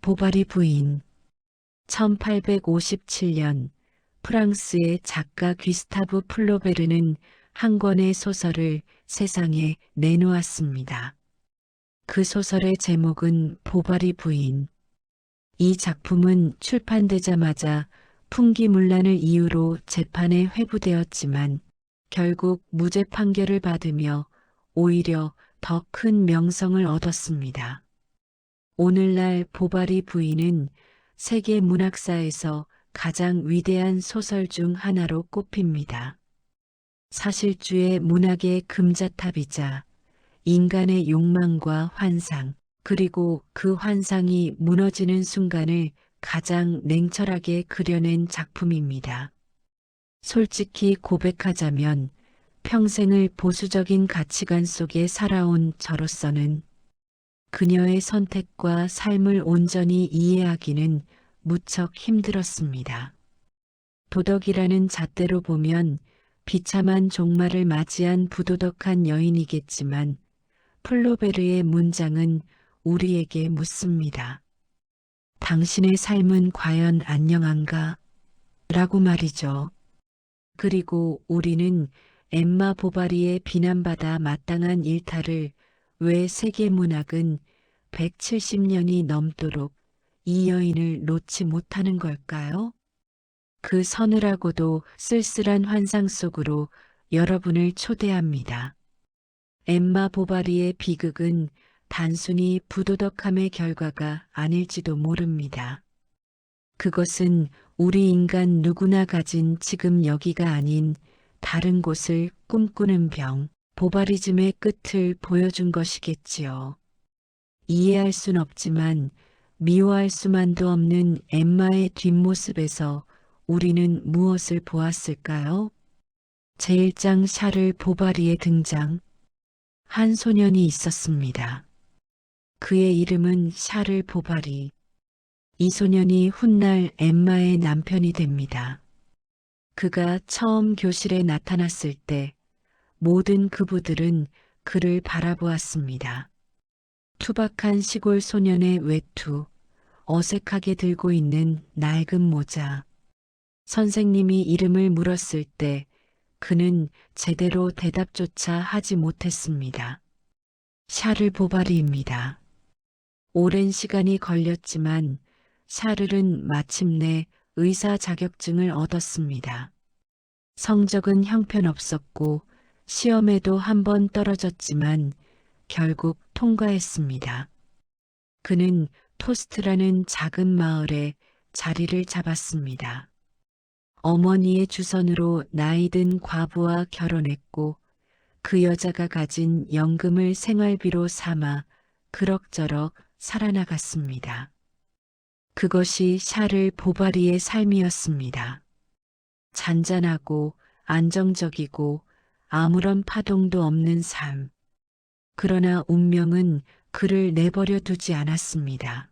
보바리 부인. 1857년 프랑스의 작가 귀스타브 플로베르는 한 권의 소설을 세상에 내놓았습니다. 그 소설의 제목은 보바리 부인. 이 작품은 출판되자마자 풍기문란을 이유로 재판에 회부되었지만 결국 무죄 판결을 받으며 오히려 더 큰 명성을 얻었습니다. 오늘날 보바리 부인은 세계 문학사에서 가장 위대한 소설 중 하나로 꼽힙니다. 사실주의 문학의 금자탑이자 인간의 욕망과 환상, 그리고 그 환상이 무너지는 순간을 가장 냉철하게 그려낸 작품입니다. 솔직히 고백하자면 평생을 보수적인 가치관 속에 살아온 저로서는 그녀의 선택과 삶을 온전히 이해하기는 무척 힘들었습니다. 도덕이라는 잣대로 보면 비참한 종말을 맞이한 부도덕한 여인이겠지만 플로베르의 문장은 우리에게 묻습니다. 당신의 삶은 과연 안녕한가? 라고 말이죠. 그리고 우리는 엠마 보바리의 비난받아 마땅한 일탈을 왜 세계문학은 170년이 넘도록 이 여인을 놓지 못하는 걸까요? 그 서늘하고도 쓸쓸한 환상 속으로 여러분을 초대합니다. 엠마 보바리의 비극은 단순히 부도덕함의 결과가 아닐지도 모릅니다. 그것은 우리 인간 누구나 가진 지금 여기가 아닌 다른 곳을 꿈꾸는 병, 보바리즘의 끝을 보여준 것이겠지요. 이해할 순 없지만 미워할 수만도 없는 엠마의 뒷모습에서 우리는 무엇을 보았을까요? 제1장 샤를 보바리의 등장. 한 소년이 있었습니다. 그의 이름은 샤를 보바리. 이 소년이 훗날 엠마의 남편이 됩니다. 그가 처음 교실에 나타났을 때 모든 그부들은 그를 바라보았습니다. 투박한 시골 소년의 외투, 어색하게 들고 있는 낡은 모자. 선생님이 이름을 물었을 때 그는 제대로 대답조차 하지 못했습니다. 샤를 보바리입니다. 오랜 시간이 걸렸지만 샤를은 마침내 의사 자격증을 얻었습니다. 성적은 형편없었고 시험에도 한 번 떨어졌지만 결국 통과했습니다. 그는 토스트라는 작은 마을에 자리를 잡았습니다. 어머니의 주선으로 나이든 과부와 결혼했고 그 여자가 가진 연금을 생활비로 삼아 그럭저럭 살아나갔습니다. 그것이 샤를 보바리의 삶이었습니다. 잔잔하고 안정적이고 아무런 파동도 없는 삶. 그러나 운명은 그를 내버려 두지 않았습니다.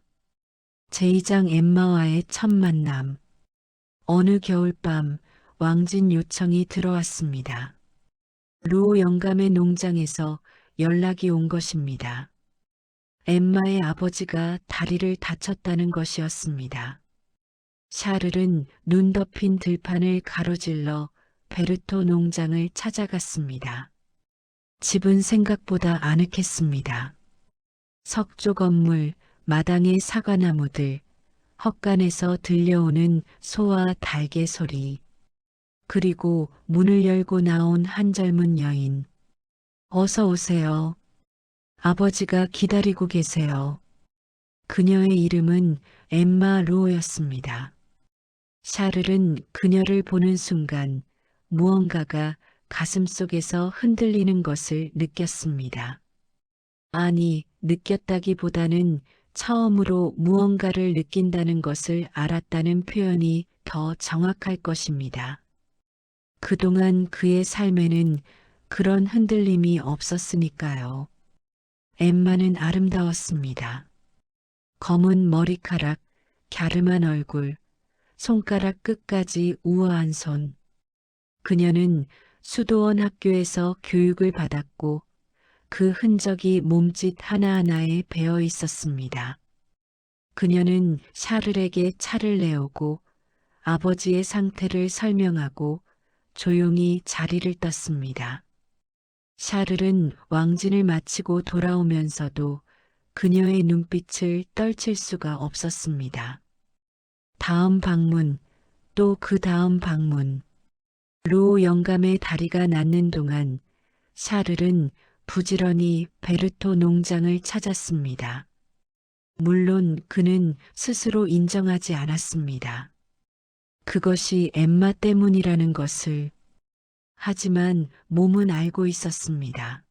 제2장 엠마와의 첫 만남. 어느 겨울밤 왕진 요청이 들어왔습니다. 루오 영감의 농장에서 연락이 온 것입니다. 엠마의 아버지가 다리를 다쳤다는 것이었습니다. 샤를은 눈 덮인 들판을 가로질러 베르토 농장을 찾아갔습니다. 집은 생각보다 아늑했습니다. 석조 건물, 마당의 사과나무들, 헛간에서 들려오는 소와 달개 소리, 그리고 문을 열고 나온 한 젊은 여인. 어서 오세요. 아버지가 기다리고 계세요. 그녀의 이름은 엠마 루오였습니다. 샤를은 그녀를 보는 순간 무언가가 가슴속에서 흔들리는 것을 느꼈습니다. 아니, 느꼈다기보다는 처음으로 무언가를 느낀다는 것을 알았다는 표현이 더 정확할 것입니다. 그동안 그의 삶에는 그런 흔들림이 없었으니까요. 엠마는 아름다웠습니다. 검은 머리카락, 갸름한 얼굴, 손가락 끝까지 우아한 손. 그녀는 수도원 학교에서 교육을 받았고 그 흔적이 몸짓 하나하나에 배어 있었습니다. 그녀는 샤를에게 차를 내오고 아버지의 상태를 설명하고 조용히 자리를 떴습니다. 샤를은 왕진을 마치고 돌아오면서도 그녀의 눈빛을 떨칠 수가 없었습니다. 다음 방문, 또 그 다음 방문. 로 영감의 다리가 낫는 동안 샤를은 부지런히 베르토 농장을 찾았습니다. 물론 그는 스스로 인정하지 않았습니다. 그것이 엠마 때문이라는 것을. 하지만 몸은 알고 있었습니다.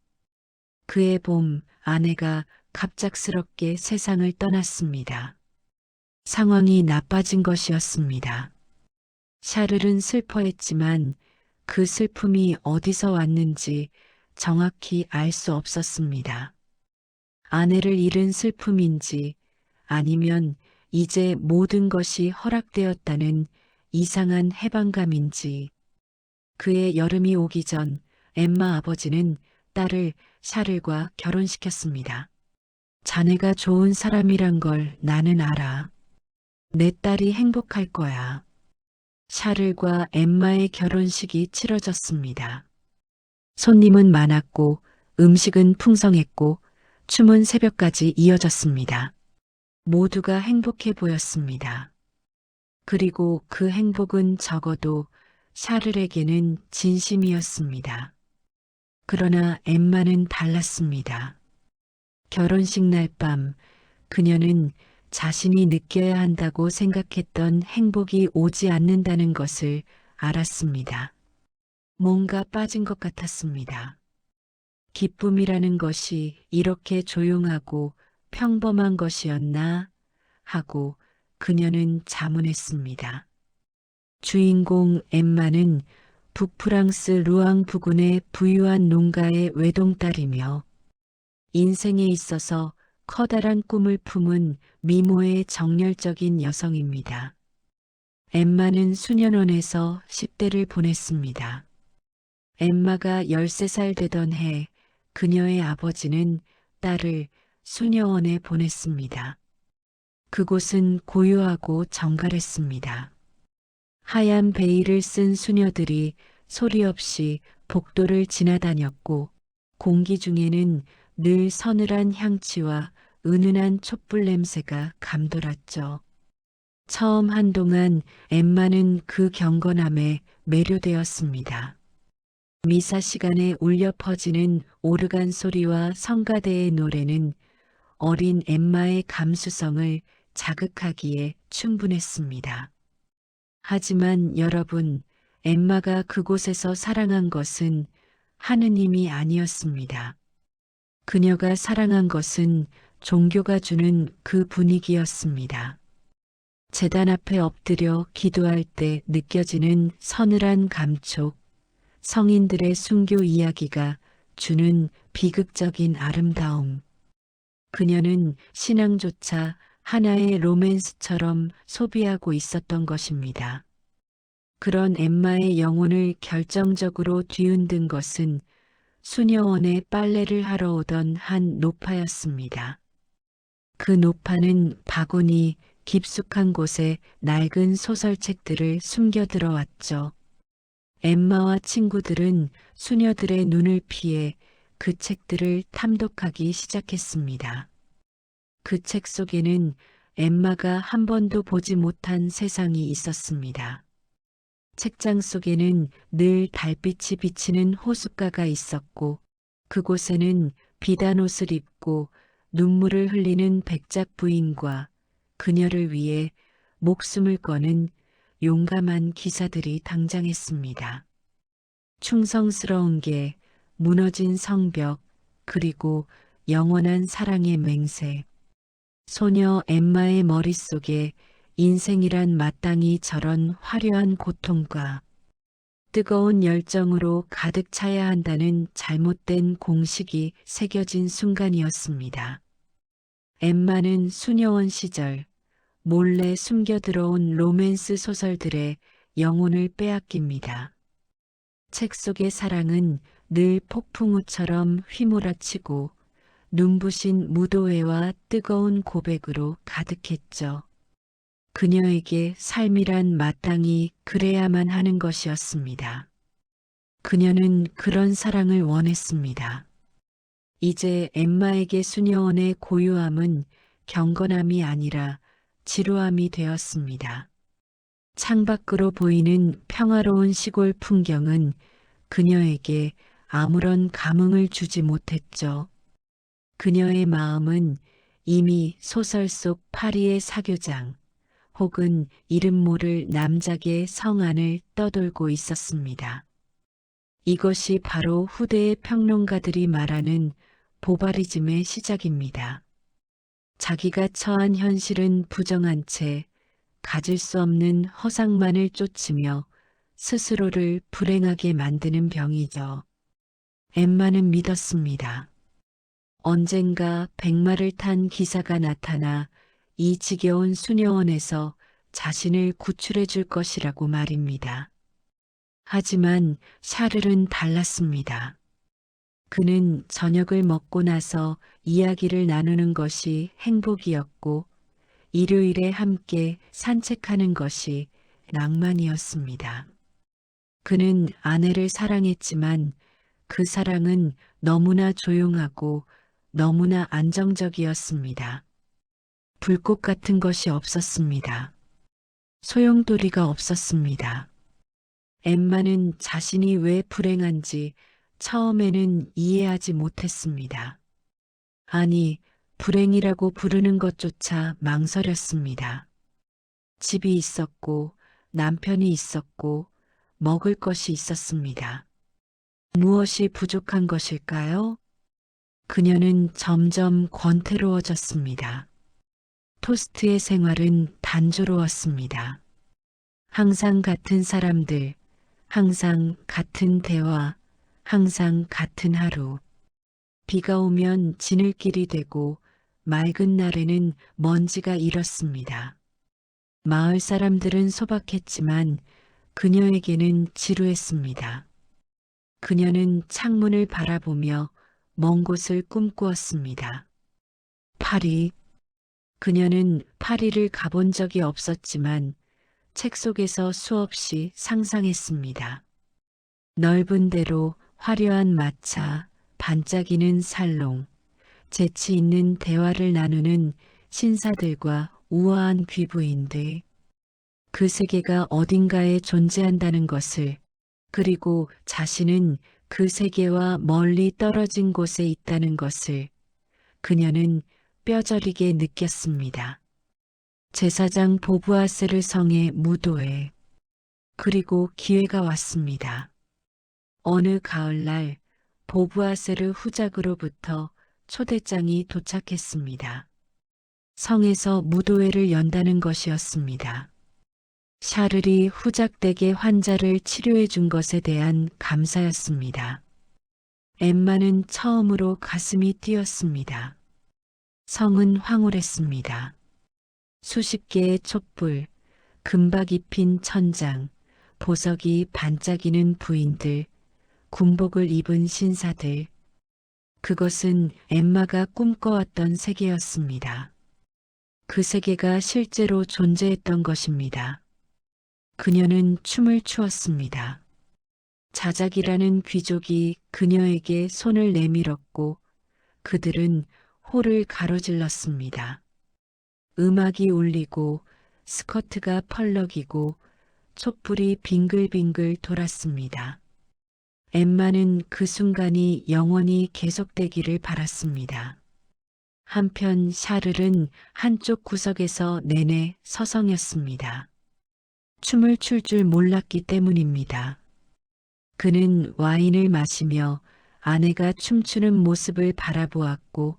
그해 봄 아내가 갑작스럽게 세상을 떠났습니다. 상황이 나빠진 것이었습니다. 샤를은 슬퍼했지만 그 슬픔이 어디서 왔는지 정확히 알 수 없었습니다. 아내를 잃은 슬픔인지 아니면 이제 모든 것이 허락되었다는 이상한 해방감인지. 그의 여름이 오기 전 엠마 아버지는 딸을 샤를과 결혼시켰습니다. 자네가 좋은 사람이란 걸 나는 알아. 내 딸이 행복할 거야. 샤를과 엠마의 결혼식이 치러졌습니다. 손님은 많았고 음식은 풍성했고 춤은 새벽까지 이어졌습니다. 모두가 행복해 보였습니다. 그리고 그 행복은 적어도 샤를에게는 진심이었습니다. 그러나 엠마는 달랐습니다. 결혼식 날 밤 그녀는 자신이 느껴야 한다고 생각했던 행복이 오지 않는다는 것을 알았습니다. 뭔가 빠진 것 같았습니다. 기쁨이라는 것이 이렇게 조용하고 평범한 것이었나 하고 그녀는 자문했습니다. 주인공 엠마는 북프랑스 루앙 부근의 부유한 농가의 외동딸이며 인생에 있어서 커다란 꿈을 품은 미모의 정열적인 여성입니다. 엠마는 수년원에서 10대를 보냈습니다. 엠마가 13살 되던 해 그녀의 아버지는 딸을 수녀원에 보냈습니다. 그곳은 고요하고 정갈했습니다. 하얀 베일을 쓴 수녀들이 소리 없이 복도를 지나다녔고 공기 중에는 늘 서늘한 향취와 은은한 촛불 냄새가 감돌았죠. 처음 한동안 엠마는 그 경건함에 매료되었습니다. 미사 시간에 울려 퍼지는 오르간 소리와 성가대의 노래는 어린 엠마의 감수성을 자극하기에 충분했습니다. 하지만 여러분, 엠마가 그곳에서 사랑한 것은 하느님이 아니었습니다. 그녀가 사랑한 것은 종교가 주는 그 분위기였습니다. 제단 앞에 엎드려 기도할 때 느껴지는 서늘한 감촉, 성인들의 순교 이야기가 주는 비극적인 아름다움. 그녀는 신앙조차 하나의 로맨스처럼 소비하고 있었던 것입니다. 그런 엠마의 영혼을 결정적으로 뒤흔든 것은 수녀원에 빨래를 하러 오던 한 노파였습니다. 그 노파는 바구니 깊숙한 곳에 낡은 소설책들을 숨겨 들어왔죠. 엠마와 친구들은 수녀들의 눈을 피해 그 책들을 탐독하기 시작했습니다. 그 책 속에는 엠마가 한 번도 보지 못한 세상이 있었습니다. 책장 속에는 늘 달빛이 비치는 호숫가가 있었고 그곳에는 비단 옷을 입고 눈물을 흘리는 백작 부인과 그녀를 위해 목숨을 거는 용감한 기사들이 등장했습니다. 충성스러운 게, 무너진 성벽, 그리고 영원한 사랑의 맹세. 소녀 엠마의 머릿속에 인생이란 마땅히 저런 화려한 고통과 뜨거운 열정으로 가득 차야 한다는 잘못된 공식이 새겨진 순간이었습니다. 엠마는 수녀원 시절 몰래 숨겨 들어온 로맨스 소설들의 영혼을 빼앗깁니다. 책 속의 사랑은 늘 폭풍우처럼 휘몰아치고 눈부신 무도회와 뜨거운 고백으로 가득했죠. 그녀에게 삶이란 마땅히 그래야만 하는 것이었습니다. 그녀는 그런 사랑을 원했습니다. 이제 엠마에게 수녀원의 고요함은 경건함이 아니라 지루함이 되었습니다. 창밖으로 보이는 평화로운 시골 풍경은 그녀에게 아무런 감흥을 주지 못했죠. 그녀의 마음은 이미 소설 속 파리의 사교장 혹은 이름 모를 남작의 성 안을 떠돌고 있었습니다. 이것이 바로 후대의 평론가들이 말하는 보바리즘의 시작입니다. 자기가 처한 현실은 부정한 채 가질 수 없는 허상만을 쫓으며 스스로를 불행하게 만드는 병이죠. 엠마는 믿었습니다. 언젠가 백마를 탄 기사가 나타나 이 지겨운 수녀원에서 자신을 구출해 줄 것이라고 말입니다. 하지만 샤를은 달랐습니다. 그는 저녁을 먹고 나서 이야기를 나누는 것이 행복이었고 일요일에 함께 산책하는 것이 낭만이었습니다. 그는 아내를 사랑했지만 그 사랑은 너무나 조용하고 너무나 안정적이었습니다. 불꽃 같은 것이 없었습니다. 소용돌이가 없었습니다. 엠마는 자신이 왜 불행한지 처음에는 이해하지 못했습니다. 아니, 불행이라고 부르는 것조차 망설였습니다. 집이 있었고, 남편이 있었고, 먹을 것이 있었습니다. 무엇이 부족한 것일까요? 그녀는 점점 권태로워졌습니다. 토스트의 생활은 단조로웠습니다. 항상 같은 사람들, 항상 같은 대화, 항상 같은 하루. 비가 오면 지늘길이 되고 맑은 날에는 먼지가 일었습니다. 마을 사람들은 소박했지만 그녀에게는 지루했습니다. 그녀는 창문을 바라보며 먼 곳을 꿈꾸었습니다. 파리. 그녀는 파리를 가본 적이 없었지만 책 속에서 수없이 상상했습니다. 넓은 대로 화려한 마차, 반짝이는 살롱, 재치 있는 대화를 나누는 신사들과 우아한 귀부인들. 그 세계가 어딘가에 존재한다는 것을, 그리고 자신은 그 세계와 멀리 떨어진 곳에 있다는 것을 그녀는 뼈저리게 느꼈습니다. 제사장 보부아스를 성의 무도회. 그리고 기회가 왔습니다. 어느 가을날 보부아세르 후작으로부터 초대장이 도착했습니다. 성에서 무도회를 연다는 것이었습니다. 샤를이 후작댁의 환자를 치료해 준 것에 대한 감사였습니다. 엠마는 처음으로 가슴이 뛰었습니다. 성은 황홀했습니다. 수십 개의 촛불, 금박 입힌 천장, 보석이 반짝이는 부인들, 군복을 입은 신사들. 그것은 엠마가 꿈꿔왔던 세계였습니다. 그 세계가 실제로 존재했던 것입니다. 그녀는 춤을 추었습니다. 자작이라는 귀족이 그녀에게 손을 내밀었고 그들은 홀을 가로질렀습니다. 음악이 울리고 스커트가 펄럭이고 촛불이 빙글빙글 돌았습니다. 엠마는 그 순간이 영원히 계속되기를 바랐습니다. 한편 샤를은 한쪽 구석에서 내내 서성였습니다. 춤을 출 줄 몰랐기 때문입니다. 그는 와인을 마시며 아내가 춤추는 모습을 바라보았고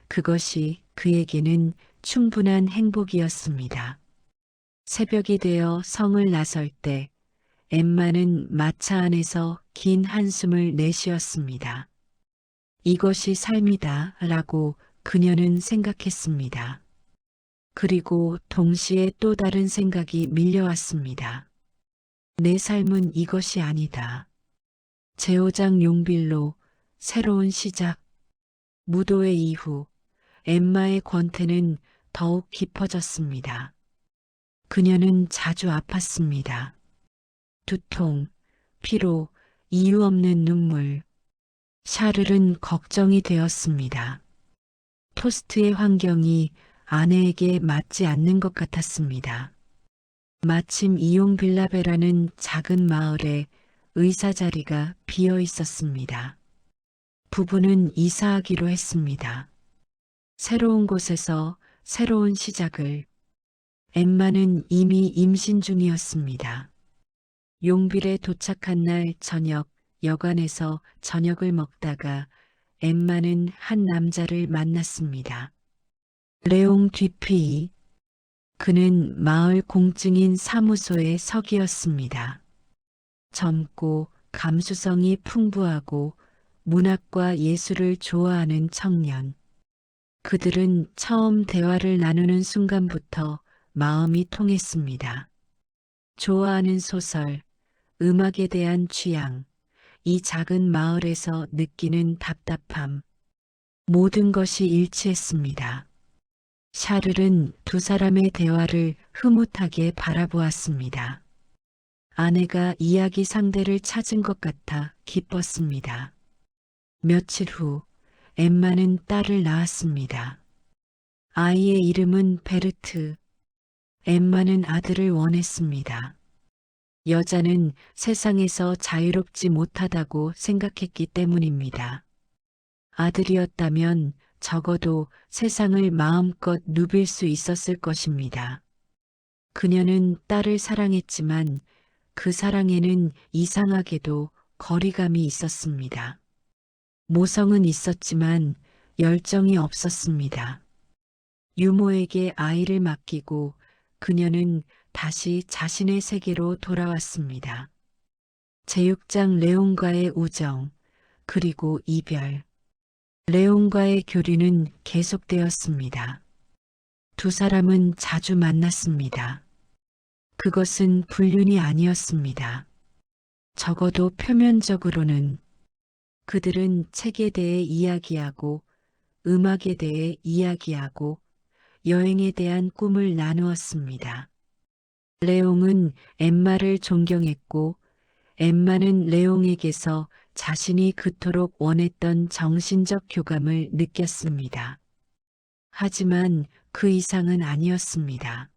그것이 그에게는 충분한 행복이었습니다. 새벽이 되어 성을 나설 때 엠마는 마차 안에서 긴 한숨을 내쉬었습니다. 이것이 삶이다 라고 그녀는 생각했습니다. 그리고 동시에 또 다른 생각이 밀려왔습니다. 내 삶은 이것이 아니다. 제오장 용빌로 새로운 시작. 무도회 이후 엠마의 권태는 더욱 깊어졌습니다. 그녀는 자주 아팠습니다. 두통, 피로, 이유 없는 눈물. 샤를은 걱정이 되었습니다. 토스트의 환경이 아내에게 맞지 않는 것 같았습니다. 마침 이용 빌라베라는 작은 마을에 의사 자리가 비어 있었습니다. 부부는 이사하기로 했습니다. 새로운 곳에서 새로운 시작을. 엠마는 이미 임신 중이었습니다. 용빌에 도착한 날 저녁, 여관에서 저녁을 먹다가 엠마는 한 남자를 만났습니다. 레옹 뒤피. 그는 마을 공증인 사무소의 서기였습니다. 젊고 감수성이 풍부하고 문학과 예술을 좋아하는 청년. 그들은 처음 대화를 나누는 순간부터 마음이 통했습니다. 좋아하는 소설, 음악에 대한 취향, 이 작은 마을에서 느끼는 답답함, 모든 것이 일치했습니다. 샤를은 두 사람의 대화를 흐뭇하게 바라보았습니다. 아내가 이야기 상대를 찾은 것 같아 기뻤습니다. 며칠 후 엠마는 딸을 낳았습니다. 아이의 이름은 베르트. 엠마는 아들을 원했습니다. 여자는 세상에서 자유롭지 못하다고 생각했기 때문입니다. 아들이었다면 적어도 세상을 마음껏 누빌 수 있었을 것입니다. 그녀는 딸을 사랑했지만 그 사랑에는 이상하게도 거리감이 있었습니다. 모성은 있었지만 열정이 없었습니다. 유모에게 아이를 맡기고 그녀는 다시 자신의 세계로 돌아왔습니다. 제육장 레온과의 우정, 그리고 이별. 레온과의 교류는 계속되었습니다. 두 사람은 자주 만났습니다. 그것은 불륜이 아니었습니다. 적어도 표면적으로는. 그들은 책에 대해 이야기하고 음악에 대해 이야기하고 여행에 대한 꿈을 나누었습니다. 레옹은 엠마를 존경했고 엠마는 레옹에게서 자신이 그토록 원했던 정신적 교감을 느꼈습니다. 하지만 그 이상은 아니었습니다.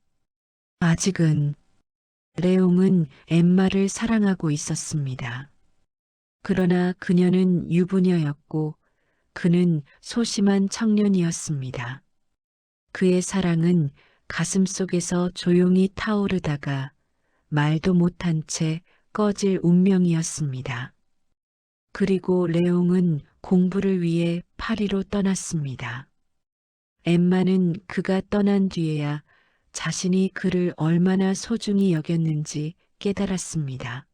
아직은 레옹은 엠마를 사랑하고 있었습니다. 그러나 그녀는 유부녀였고 그는 소심한 청년이었습니다. 그의 사랑은 가슴속에서 조용히 타오르다가 말도 못한 채 꺼질 운명이었습니다. 그리고 레옹은 공부를 위해 파리로 떠났습니다. 엠마는 그가 떠난 뒤에야 자신이 그를 얼마나 소중히 여겼는지 깨달았습니다.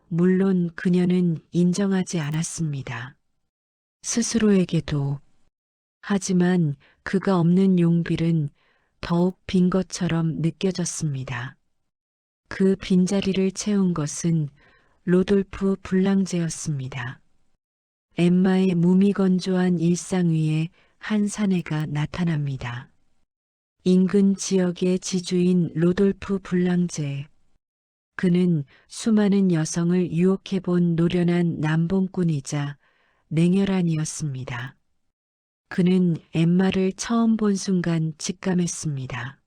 물론 그녀는 인정하지 않았습니다. 스스로에게도. 하지만 그가 없는 용빌은 더욱 빈 것처럼 느껴졌습니다. 그 빈자리를 채운 것은 로돌프 불랑제였습니다. 엠마의 무미건조한 일상 위에 한 사내가 나타납니다. 인근 지역의 지주인 로돌프 불랑제. 그는 수많은 여성을 유혹해본 노련한 남봉꾼이자 냉혈한이었습니다. 그는 엠마를 처음 본 순간 직감했습니다.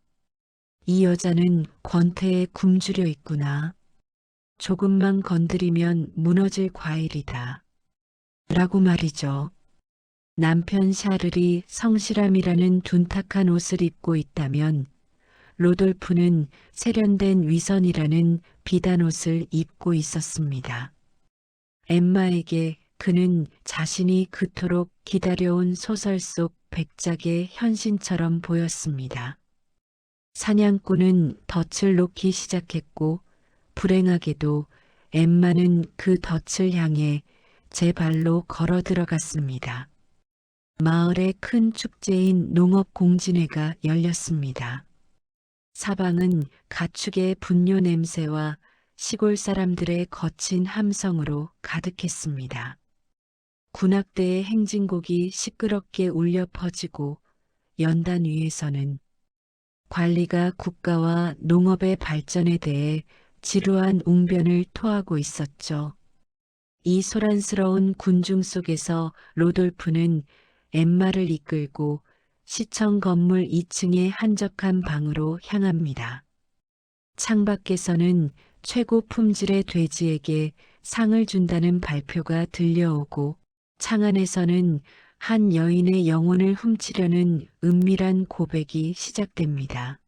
이 여자는 권태에 굶주려 있구나. 조금만 건드리면 무너질 과일이다. 라고 말이죠. 남편 샤를이 성실함이라는 둔탁한 옷을 입고 있다면 로돌프는 세련된 위선이라는 비단 옷을 입고 있었습니다. 엠마에게 그는 자신이 그토록 기다려온 소설 속 백작의 현신처럼 보였습니다. 사냥꾼은 덫을 놓기 시작했고 불행하게도 엠마는 그 덫을 향해 제 발로 걸어 들어갔습니다. 마을의 큰 축제인 농업공진회가 열렸습니다. 사방은 가축의 분뇨 냄새와 시골 사람들의 거친 함성으로 가득했습니다. 군악대의 행진곡이 시끄럽게 울려 퍼지고 연단 위에서는 관리가 국가와 농업의 발전에 대해 지루한 웅변을 토하고 있었죠. 이 소란스러운 군중 속에서 로돌프는 엠마를 이끌고 시청 건물 2층의 한적한 방으로 향합니다. 창밖에서는 최고 품질의 돼지에게 상을 준다는 발표가 들려오고 창 안에서는 한 여인의 영혼을 훔치려는 은밀한 고백이 시작됩니다.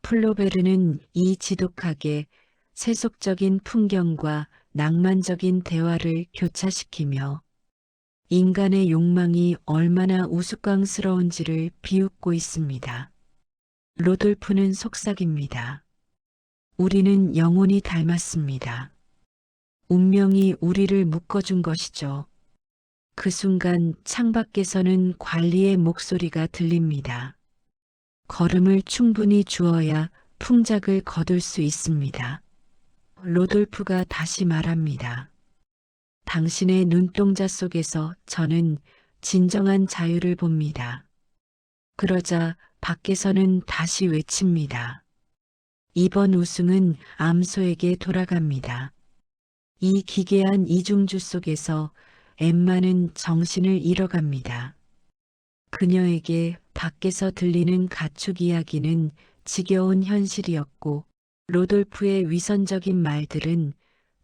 플로베르는 이 지독하게 세속적인 풍경과 낭만적인 대화를 교차시키며 인간의 욕망이 얼마나 우스꽝스러운지를 비웃고 있습니다. 로돌프는 속삭입니다. 우리는 영혼이 닮았습니다. 운명이 우리를 묶어준 것이죠. 그 순간 창밖에서는 관리의 목소리가 들립니다. 걸음을 충분히 주어야 풍작을 거둘 수 있습니다. 로돌프가 다시 말합니다. 당신의 눈동자 속에서 저는 진정한 자유를 봅니다. 그러자 밖에서는 다시 외칩니다. 이번 우승은 암소에게 돌아갑니다. 이 기괴한 이중주 속에서 엠마는 정신을 잃어갑니다. 그녀에게 밖에서 들리는 가축 이야기는 지겨운 현실이었고 로돌프의 위선적인 말들은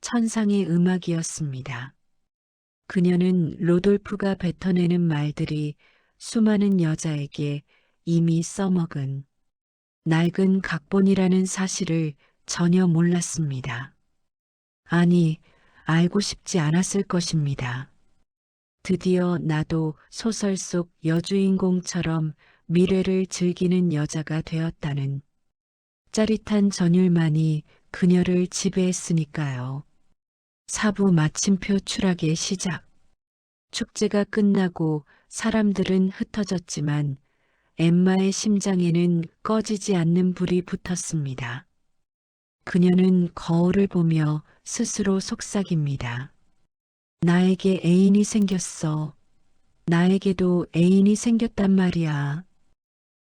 천상의 음악이었습니다. 그녀는 로돌프가 뱉어내는 말들이 수많은 여자에게 이미 써먹은 낡은 각본이라는 사실을 전혀 몰랐습니다. 아니, 알고 싶지 않았을 것입니다. 드디어 나도 소설 속 여주인공처럼 미래를 즐기는 여자가 되었다는 짜릿한 전율만이 그녀를 지배했으니까요. 사부 마침표 추락의 시작. 축제가 끝나고 사람들은 흩어졌지만 엠마의 심장에는 꺼지지 않는 불이 붙었습니다. 그녀는 거울을 보며 스스로 속삭입니다. 나에게 애인이 생겼어. 나에게도 애인이 생겼단 말이야.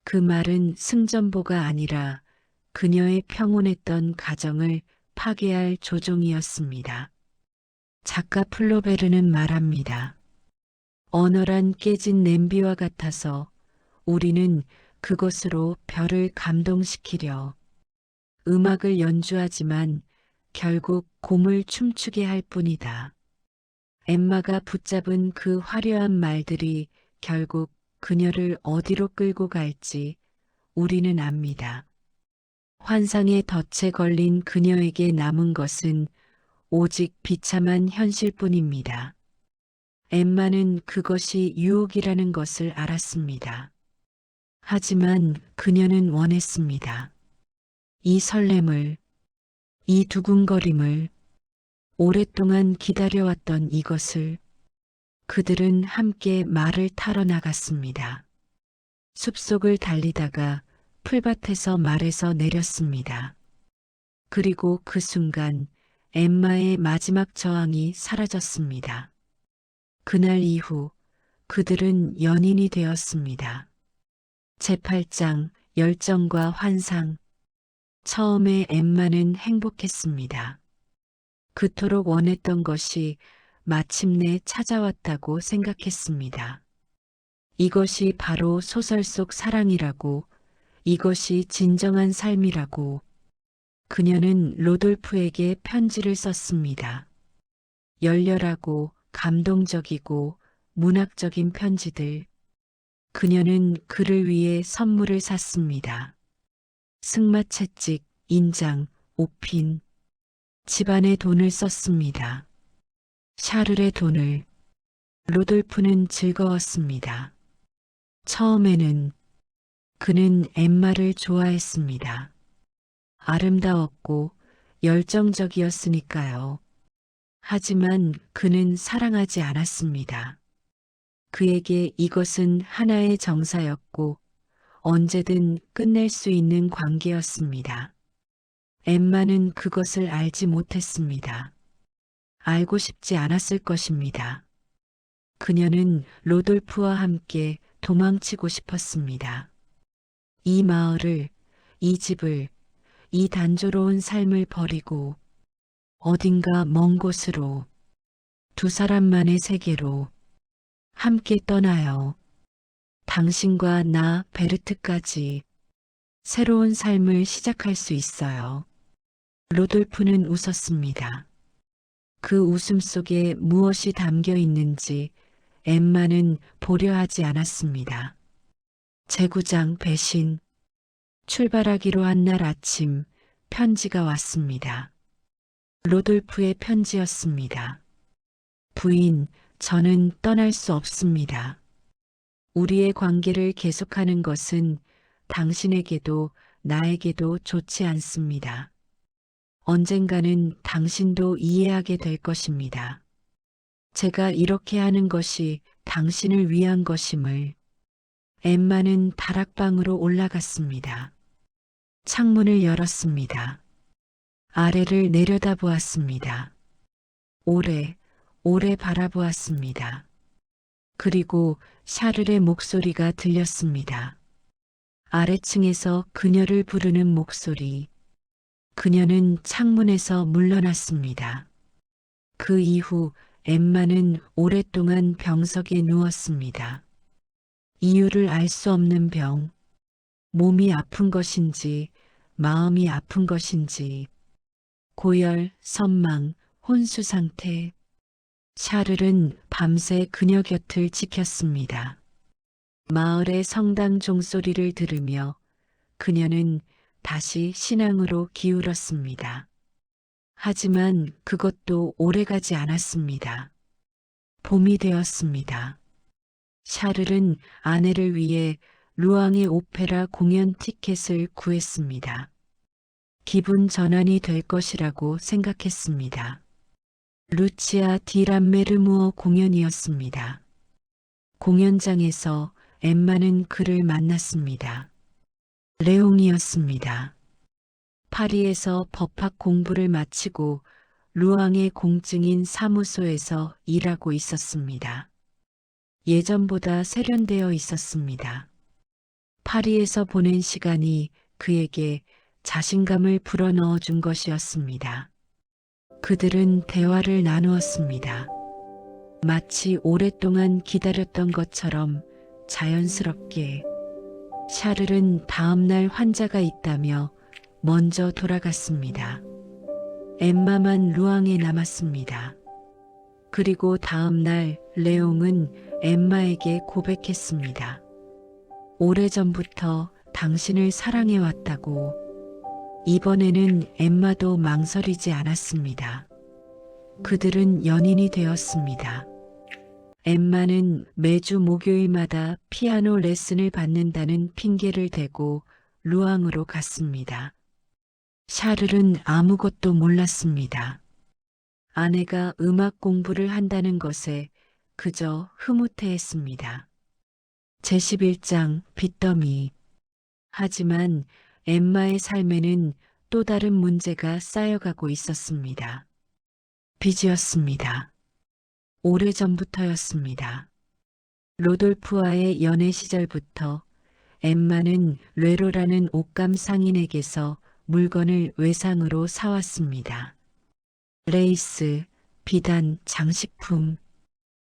그 말은 승전보가 아니라 그녀의 평온했던 가정을 파괴할 조종이었습니다. 작가 플로베르는 말합니다. 어널한 깨진 냄비와 같아서 우리는 그것으로 별을 감동시키려 음악을 연주하지만 결국 곰을 춤추게 할 뿐이다. 엠마가 붙잡은 그 화려한 말들이 결국 그녀를 어디로 끌고 갈지 우리는 압니다. 환상의 덫에 걸린 그녀에게 남은 것은 오직 비참한 현실뿐입니다. 엠마는 그것이 유혹이라는 것을 알았습니다. 하지만 그녀는 원했습니다. 이 설렘을, 이 두근거림을, 오랫동안 기다려왔던 이것을 그들은 함께 말을 타러 나갔습니다. 숲속을 달리다가 풀밭에서 말에서 내렸습니다. 그리고 그 순간 엠마의 마지막 저항이 사라졌습니다. 그날 이후 그들은 연인이 되었습니다. 제8장 열정과 환상. 처음에 엠마는 행복했습니다. 그토록 원했던 것이 마침내 찾아왔다고 생각했습니다. 이것이 바로 소설 속 사랑이라고, 이것이 진정한 삶이라고. 그녀는 로돌프에게 편지를 썼습니다. 열렬하고 감동적이고 문학적인 편지들. 그녀는 그를 위해 선물을 샀습니다. 승마 채찍, 인장, 옷핀. 집안의 돈을 썼습니다. 샤를의 돈을. 로돌프는 즐거웠습니다. 처음에는 그는 엠마를 좋아했습니다. 아름다웠고 열정적이었으니까요. 하지만 그는 사랑하지 않았습니다. 그에게 이것은 하나의 정사였고 언제든 끝낼 수 있는 관계였습니다. 엠마는 그것을 알지 못했습니다. 알고 싶지 않았을 것입니다. 그녀는 로돌프와 함께 도망치고 싶었습니다. 이 마을을, 이 집을, 이 단조로운 삶을 버리고 어딘가 먼 곳으로, 두 사람만의 세계로 함께 떠나요. 당신과 나 베르트까지 새로운 삶을 시작할 수 있어요. 로돌프는 웃었습니다. 그 웃음 속에 무엇이 담겨 있는지 엠마는 보려 하지 않았습니다. 제구장 배신. 출발하기로 한 날 아침 편지가 왔습니다. 로돌프의 편지였습니다. 부인, 저는 떠날 수 없습니다. 우리의 관계를 계속하는 것은 당신에게도 나에게도 좋지 않습니다. 언젠가는 당신도 이해하게 될 것입니다. 제가 이렇게 하는 것이 당신을 위한 것임을. 엠마는 다락방으로 올라갔습니다. 창문을 열었습니다. 아래를 내려다보았습니다. 오래, 오래 바라보았습니다. 그리고 샤를의 목소리가 들렸습니다. 아래층에서 그녀를 부르는 목소리. 그녀는 창문에서 물러났습니다. 그 이후 엠마는 오랫동안 병석에 누웠습니다. 이유를 알 수 없는 병. 몸이 아픈 것인지 마음이 아픈 것인지 고열, 선망, 혼수 상태. 샤를은 밤새 그녀 곁을 지켰습니다. 마을의 성당 종소리를 들으며 그녀는 다시 신앙으로 기울었습니다. 하지만 그것도 오래가지 않았습니다. 봄이 되었습니다. 샤를은 아내를 위해 루앙의 오페라 공연 티켓을 구했습니다. 기분 전환이 될 것이라고 생각했습니다. 루치아 디 람메르무어 공연이었습니다. 공연장에서 엠마는 그를 만났습니다. 레옹이었습니다. 파리에서 법학 공부를 마치고 루앙의 공증인 사무소에서 일하고 있었습니다. 예전보다 세련되어 있었습니다. 파리에서 보낸 시간이 그에게 자신감을 불어넣어 준 것이었습니다. 그들은 대화를 나누었습니다. 마치 오랫동안 기다렸던 것처럼 자연스럽게. 샤를은 다음날 환자가 있다며 먼저 돌아갔습니다. 엠마만 루앙에 남았습니다. 그리고 다음날 레옹은 엠마에게 고백했습니다. 오래전부터 당신을 사랑해왔다고. 이번에는 엠마도 망설이지 않았습니다. 그들은 연인이 되었습니다. 엠마는 매주 목요일마다 피아노 레슨을 받는다는 핑계를 대고 루앙으로 갔습니다. 샤를은 아무것도 몰랐습니다. 아내가 음악 공부를 한다는 것에 그저 흐뭇해했습니다. 제11장 빚더미. 하지만 엠마의 삶에는 또 다른 문제가 쌓여가고 있었습니다. 빚이었습니다. 오래전부터였습니다. 로돌프와의 연애 시절부터 엠마는 레로라는 옷감 상인에게서 물건을 외상으로 사왔습니다. 레이스, 비단, 장식품,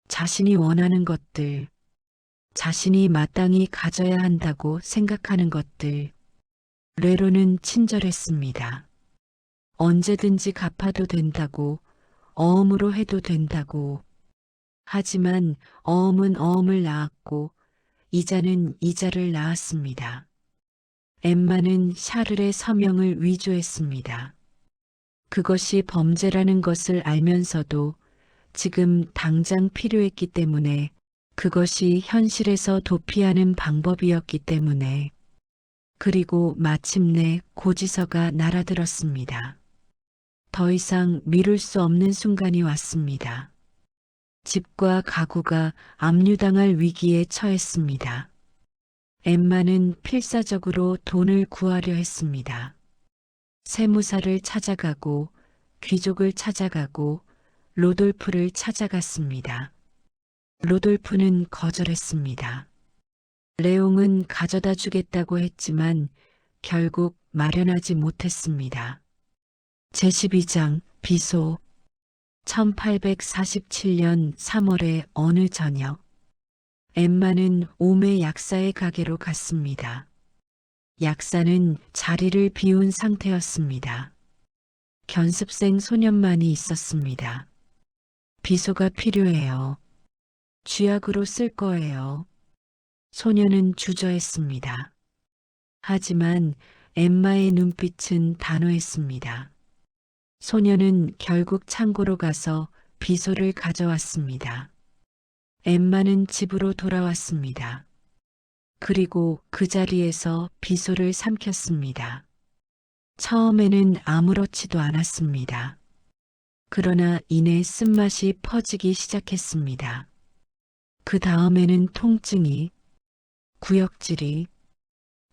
자신이 원하는 것들, 자신이 마땅히 가져야 한다고 생각하는 것들. 레로는 친절했습니다. 언제든지 갚아도 된다고, 어음으로 해도 된다고. 하지만 어음은 어음을 낳았고 이자는 이자를 낳았습니다. 엠마는 샤를의 서명을 위조했습니다. 그것이 범죄라는 것을 알면서도 지금 당장 필요했기 때문에, 그것이 현실에서 도피하는 방법이었기 때문에. 그리고 마침내 고지서가 날아들었습니다. 더 이상 미룰 수 없는 순간이 왔습니다. 집과 가구가 압류당할 위기에 처했습니다. 엠마는 필사적으로 돈을 구하려 했습니다. 세무사를 찾아가고 귀족을 찾아가고 로돌프를 찾아갔습니다. 로돌프는 거절했습니다. 레옹은 가져다 주겠다고 했지만 결국 마련하지 못했습니다. 제12장 비소 1847년 3월의 어느 저녁 엠마는 옴의 약사의 가게로 갔습니다. 약사는 자리를 비운 상태였습니다. 견습생 소년만이 있었습니다. 비소가 필요해요. 쥐약으로 쓸 거예요. 소년은 주저했습니다. 하지만 엠마의 눈빛은 단호했습니다. 소년은 결국 창고로 가서 비소를 가져왔습니다. 엠마는 집으로 돌아왔습니다. 그리고 그 자리에서 비소를 삼켰습니다. 처음에는 아무렇지도 않았습니다. 그러나 이내 쓴맛이 퍼지기 시작했습니다. 그 다음에는 통증이, 구역질이,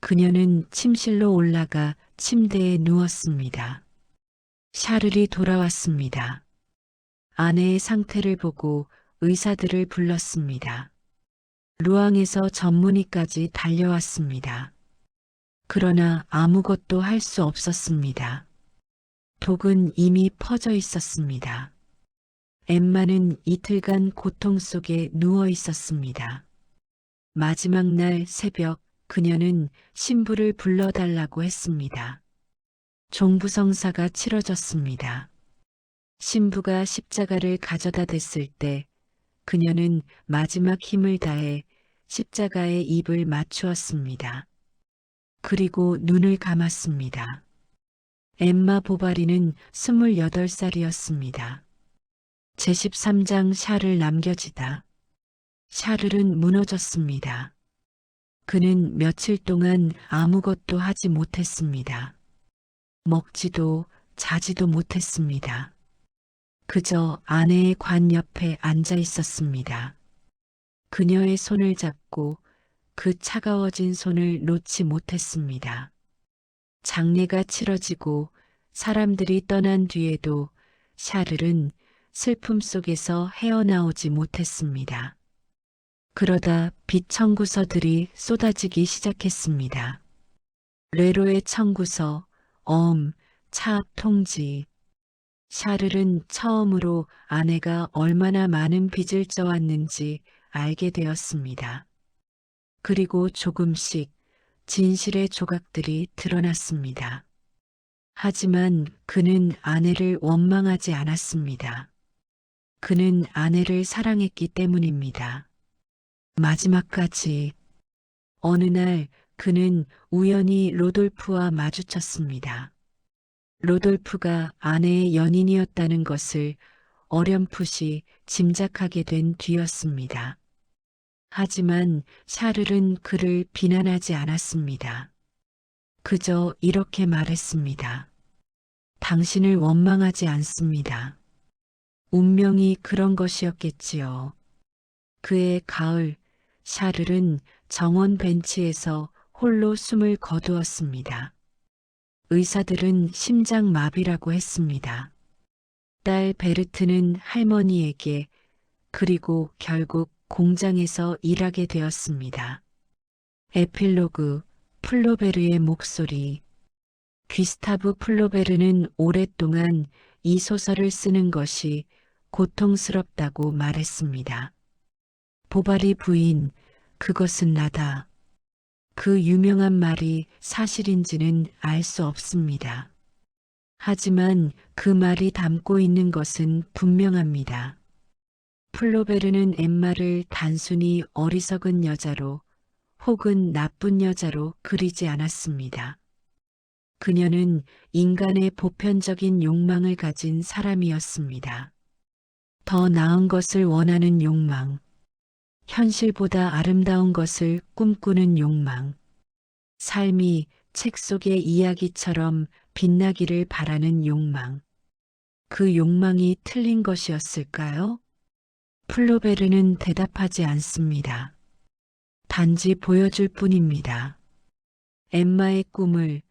그녀는 침실로 올라가 침대에 누웠습니다. 샤를이 돌아왔습니다. 아내의 상태를 보고 의사들을 불렀습니다. 루앙에서 전문의까지 달려왔습니다. 그러나 아무것도 할 수 없었습니다. 독은 이미 퍼져 있었습니다. 엠마는 이틀간 고통 속에 누워 있었습니다. 마지막 날 새벽 그녀는 신부를 불러달라고 했습니다. 종부성사가 치러졌습니다. 신부가 십자가를 가져다 댔을 때 그녀는 마지막 힘을 다해 십자가에 입을 맞추었습니다. 그리고 눈을 감았습니다. 엠마 보바리는 28살이었습니다. 제13장 샤를 남겨지다. 샤를은 무너졌습니다. 그는 며칠 동안 아무것도 하지 못했습니다. 먹지도 자지도 못했습니다. 그저 아내의 관 옆에 앉아 있었습니다. 그녀의 손을 잡고 그 차가워진 손을 놓지 못했습니다. 장례가 치러지고 사람들이 떠난 뒤에도 샤를은 슬픔 속에서 헤어나오지 못했습니다. 그러다 빛 청구서들이 쏟아지기 시작했습니다. 레로의 청구서, 차압 통지. 샤를은 처음으로 아내가 얼마나 많은 빚을 져왔는지 알게 되었습니다. 그리고 조금씩 진실의 조각들이 드러났습니다. 하지만 그는 아내를 원망하지 않았습니다. 그는 아내를 사랑했기 때문입니다. 마지막까지 어느 날 그는 우연히 로돌프와 마주쳤습니다. 로돌프가 아내의 연인이었다는 것을 어렴풋이 짐작하게 된 뒤였습니다. 하지만 샤를은 그를 비난하지 않았습니다. 그저 이렇게 말했습니다. 당신을 원망하지 않습니다. 운명이 그런 것이었겠지요. 그해 가을, 샤를은 정원 벤치에서 홀로 숨을 거두었습니다. 의사들은 심장마비라고 했습니다. 딸 베르트는 할머니에게 그리고 결국 공장에서 일하게 되었습니다. 에필로그 플로베르의 목소리. 귀스타브 플로베르는 오랫동안 이 소설을 쓰는 것이 고통스럽다고 말했습니다. 보바리 부인, 그것은 나다. 그 유명한 말이 사실인지는 알 수 없습니다. 하지만 그 말이 담고 있는 것은 분명합니다. 플로베르는 엠마를 단순히 어리석은 여자로 혹은 나쁜 여자로 그리지 않았습니다. 그녀는 인간의 보편적인 욕망을 가진 사람이었습니다. 더 나은 것을 원하는 욕망, 현실보다 아름다운 것을 꿈꾸는 욕망, 삶이 책 속의 이야기처럼 빛나기를 바라는 욕망. 그 욕망이 틀린 것이었을까요? 플로베르는 대답하지 않습니다. 단지 보여줄 뿐입니다. 엠마의 꿈을,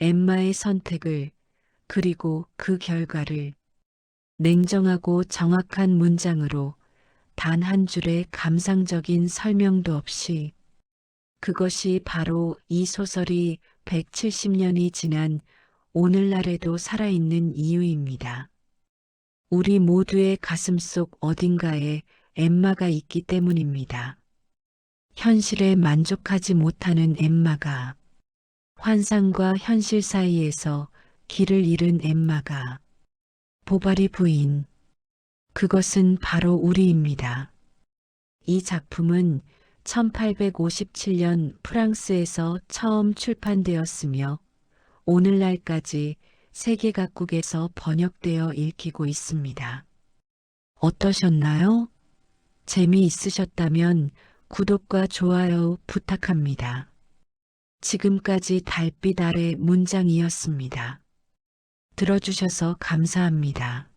엠마의 선택을, 그리고 그 결과를 냉정하고 정확한 문장으로 단 한 줄의 감상적인 설명도 없이 그것이 바로 이 소설이 170년이 지난 오늘날에도 살아있는 이유입니다. 우리 모두의 가슴속 어딘가에 엠마가 있기 때문입니다. 현실에 만족하지 못하는 엠마가, 환상과 현실 사이에서 길을 잃은 엠마가, 보바리 부인, 그것은 바로 우리입니다. 이 작품은 1857년 프랑스에서 처음 출판되었으며 오늘날까지 세계 각국에서 번역되어 읽히고 있습니다. 어떠셨나요? 재미있으셨다면 구독과 좋아요 부탁합니다. 지금까지 달빛 아래 문장이었습니다. 들어주셔서 감사합니다.